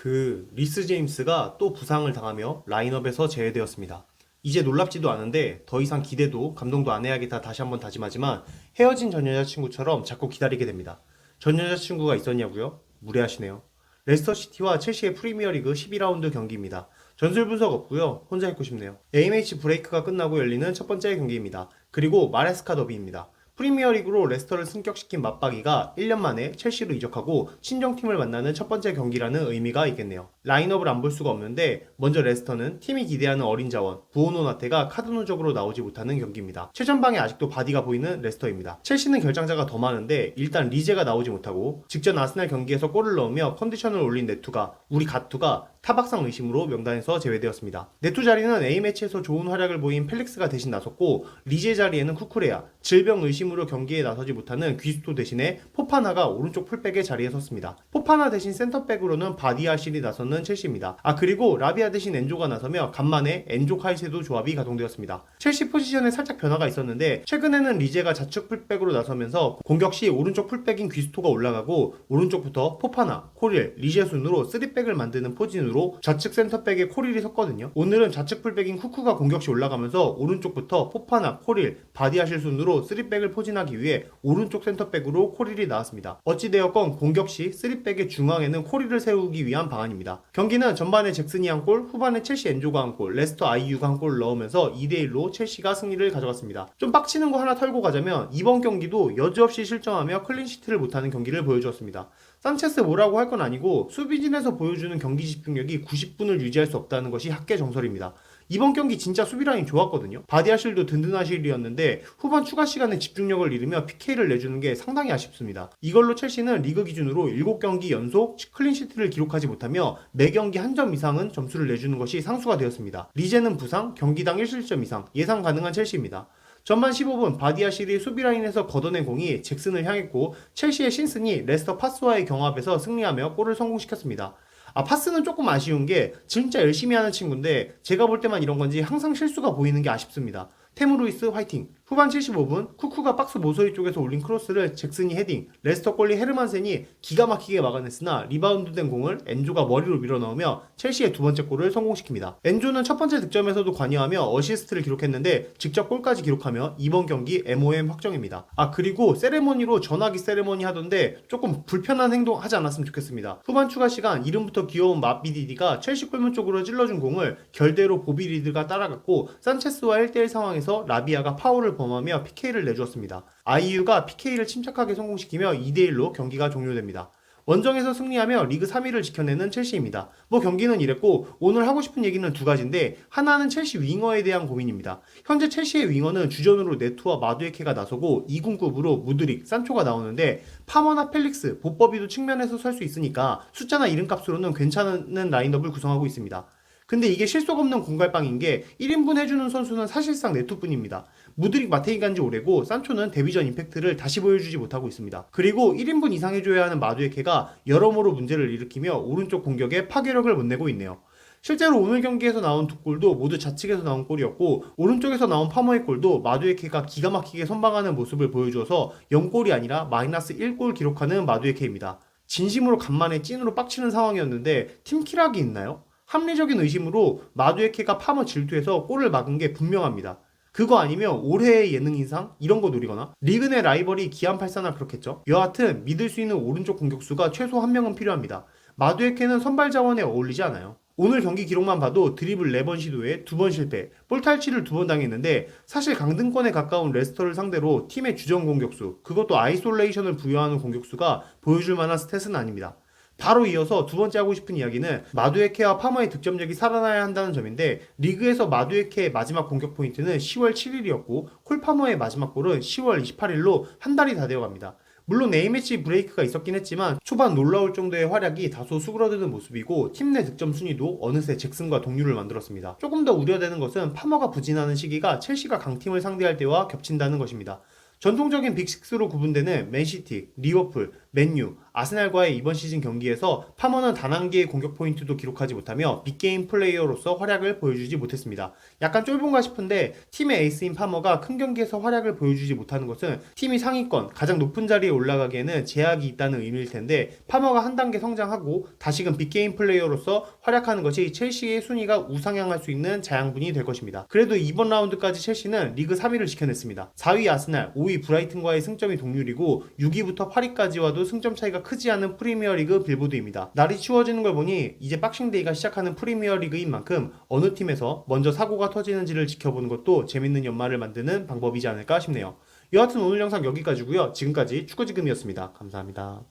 리스 제임스가 또 부상을 당하며 라인업에서 제외되었습니다. 이제 놀랍지도 않은데 더 이상 기대도 감동도 안 해야겠다 다시 한번 다짐하지만 헤어진 전 여자친구처럼 자꾸 기다리게 됩니다. 전 여자친구가 있었냐고요? 무례하시네요. 레스터시티와 첼시의 프리미어리그 12라운드 경기입니다. 전술 분석 없고요. 혼자 했고 싶네요. AMH 브레이크가 끝나고 열리는 첫 번째 경기입니다. 그리고 마레스카 더비입니다. 프리미어리그로 레스터를 승격시킨 맞박이가 1년 만에 첼시로 이적하고 친정팀을 만나는 첫 번째 경기라는 의미가 있겠네요. 라인업을 안 볼 수가 없는데 먼저 레스터는 팀이 기대하는 어린 자원 부오노 나테가 카드 누적으로 나오지 못하는 경기입니다. 최전방에 아직도 바디가 보이는 레스터입니다. 첼시는 결장자가 더 많은데 일단 리제가 나오지 못하고 직전 아스날 경기에서 골을 넣으며 컨디션을 올린 네투가 우리 갓투가 타박상 의심으로 명단에서 제외되었습니다. 네투 자리는 A매치에서 좋은 활약을 보인 펠릭스가 대신 나섰고 리제 자리에는 쿠쿠레아, 질병 의심으로 경기에 나서지 못하는 귀스토 대신에 포파나가 오른쪽 풀백의 자리에 섰습니다. 포파나 대신 센터백으로는 바디아실이 나서는 첼시입니다. 그리고 라비아 대신 엔조가 나서며 간만에 엔조 카이세도 조합이 가동되었습니다. 첼시 포지션에 살짝 변화가 있었는데 최근에는 리제가 좌측 풀백으로 나서면서 공격 시 오른쪽 풀백인 귀스토가 올라가고 오른쪽부터 포파나, 코릴, 리제 순으로 3백을 만드는 포진으로 좌측 센터백에 코릴이 섰거든요. 오늘은 좌측 풀백인 쿠쿠가 공격 시 올라가면서 오른쪽부터 포파나, 코릴, 바디아실 순으로 3백을 포진하기 위해 오른쪽 센터백으로 코릴이 나왔습니다. 어찌되었건 공격 시 3백의 중앙에는 코릴을 세우기 위한 방안입니다. 경기는 전반에 잭슨이 한 골, 후반에 첼시 엔조가 한 골, 레스터 아이유가 한 골을 넣으면서 2대1로 첼시가 승리를 가져갔습니다. 좀 빡치는 거 하나 털고 가자면 이번 경기도 여지없이 실점하며 클린시트를 못하는 경기를 보여주었습니다. 산체스 뭐라고 할 건 아니고 수비진에서 보여주는 경기 집중력이 90분을 유지할 수 없다는 것이 학계정설입니다. 이번 경기 진짜 수비라인 좋았거든요. 바디아실도 든든하실이었는데 후반 추가 시간에 집중력을 잃으며 PK를 내주는 게 상당히 아쉽습니다. 이걸로 첼시는 리그 기준으로 7경기 연속 클린시트를 기록하지 못하며 매경기 한 점 이상은 점수를 내주는 것이 상수가 되었습니다. 리제는 부상, 경기당 1실점 이상, 예상 가능한 첼시입니다. 전반 15분 바디아실이 수비라인에서 걷어낸 공이 잭슨을 향했고 첼시의 신슨이 레스터 파스와의 경합에서 승리하며 골을 성공시켰습니다. 파스는 조금 아쉬운 게 진짜 열심히 하는 친구인데 제가 볼 때만 이런 건지 항상 실수가 보이는 게 아쉽습니다. 테무 루이스 화이팅! 후반 75분 쿠쿠가 박스 모서리 쪽에서 올린 크로스를 잭슨이 헤딩, 레스터 골리 헤르만센이 기가 막히게 막아냈으나 리바운드된 공을 엔조가 머리로 밀어넣으며 첼시의 두 번째 골을 성공시킵니다. 엔조는 첫 번째 득점에서도 관여하며 어시스트를 기록했는데 직접 골까지 기록하며 이번 경기 MOM 확정입니다. 그리고 세레모니로 전화기 세레모니 하던데 조금 불편한 행동 하지 않았으면 좋겠습니다. 후반 추가 시간 이름부터 귀여운 마비디디가 첼시 골문 쪽으로 찔러준 공을 결대로 보비 리드가 따라갔고 산체스와 1대1 상황에서 라비아가 파울을 범하며 PK를 내주었습니다. 아이유가 PK를 침착하게 성공시키며 2대1로 경기가 종료됩니다. 원정에서 승리하며 리그 3위를 지켜내는 첼시입니다. 경기는 이랬고 오늘 하고 싶은 얘기는 두 가지인데 하나는 첼시 윙어에 대한 고민입니다. 현재 첼시의 윙어는 주전으로 네투와 마두에케가 나서고 2군급으로 무드릭, 산초가 나오는데 파머나 펠릭스, 보법이도 측면에서 설 수 있으니까 숫자나 이름값으로는 괜찮은 라인업을 구성하고 있습니다. 근데 이게 실속 없는 공갈빵인 게 1인분 해주는 선수는 사실상 네투뿐입니다. 무드릭 마테이 간지 오래고 산초는 데뷔전 임팩트를 다시 보여주지 못하고 있습니다. 그리고 1인분 이상 해줘야 하는 마두에케가 여러모로 문제를 일으키며 오른쪽 공격에 파괴력을 못 내고 있네요. 실제로 오늘 경기에서 나온 두 골도 모두 좌측에서 나온 골이었고 오른쪽에서 나온 파머의 골도 마두에케가 기가 막히게 선방하는 모습을 보여주어서 0골이 아니라 마이너스 1골 기록하는 마두에케입니다. 진심으로 간만에 찐으로 빡치는 상황이었는데 팀키락이 있나요? 합리적인 의심으로 마두에케가 파머 질투해서 골을 막은 게 분명합니다. 그거 아니면 올해의 예능인상? 이런 거 노리거나 리그 내 라이벌이 기안팔사나 그렇겠죠. 여하튼 믿을 수 있는 오른쪽 공격수가 최소 한 명은 필요합니다. 마두에케는 선발 자원에 어울리지 않아요. 오늘 경기 기록만 봐도 드리블 4번 시도에 2번 실패, 볼 탈취를 2번 당했는데 사실 강등권에 가까운 레스터를 상대로 팀의 주전 공격수, 그것도 아이솔레이션을 부여하는 공격수가 보여줄 만한 스탯은 아닙니다. 바로 이어서 두 번째 하고 싶은 이야기는 마두에케와 파머의 득점력이 살아나야 한다는 점인데 리그에서 마두에케의 마지막 공격 포인트는 10월 7일이었고 콜파머의 마지막 골은 10월 28일로 한 달이 다 되어갑니다. 물론 A매치 브레이크가 있었긴 했지만 초반 놀라울 정도의 활약이 다소 수그러드는 모습이고 팀 내 득점 순위도 어느새 잭슨과 동률을 만들었습니다. 조금 더 우려되는 것은 파머가 부진하는 시기가 첼시가 강팀을 상대할 때와 겹친다는 것입니다. 전통적인 빅6로 구분되는 맨시티, 리버풀, 맨유, 아스날과의 이번 시즌 경기에서 파머는 단 한 개의 공격 포인트도 기록하지 못하며 빅게임 플레이어로서 활약을 보여주지 못했습니다. 약간 쫄본가 싶은데 팀의 에이스인 파머가 큰 경기에서 활약을 보여주지 못하는 것은 팀이 상위권, 가장 높은 자리에 올라가기에는 제약이 있다는 의미일 텐데 파머가 한 단계 성장하고 다시금 빅게임 플레이어로서 활약하는 것이 첼시의 순위가 우상향할 수 있는 자양분이 될 것입니다. 그래도 이번 라운드까지 첼시는 리그 3위를 지켜냈습니다. 4위 아스날, 5위 브라이튼과의 승점이 동률이고 6위부터 8위까지와도 승점 차이가 크지 않은 프리미어리그 빌보드입니다. 날이 추워지는 걸 보니 이제 박싱데이가 시작하는 프리미어리그인 만큼 어느 팀에서 먼저 사고가 터지는지를 지켜보는 것도 재밌는 연말을 만드는 방법이지 않을까 싶네요. 여하튼 오늘 영상 여기까지고요. 지금까지 축구지금이었습니다. 감사합니다.